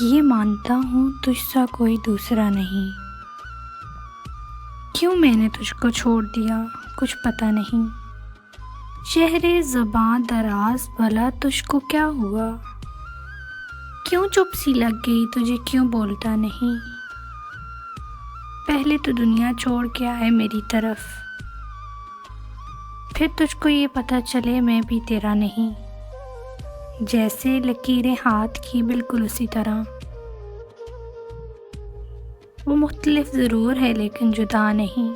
ये मानता हूँ तुझसा कोई दूसरा नहीं। क्यों मैंने तुझको छोड़ दिया कुछ पता नहीं। चेहरे ज़बां दराज भला तुझको क्या हुआ। क्यों चुप सी लग गई तुझे क्यों बोलता नहीं। पहले तो दुनिया छोड़ के आए मेरी तरफ, फिर तुझको ये पता चले मैं भी तेरा नहीं। जैसे लकीरें हाथ की बिल्कुल उसी तरह। वो मुख्तलिफ ज़रूर है लेकिन जुदा नहीं।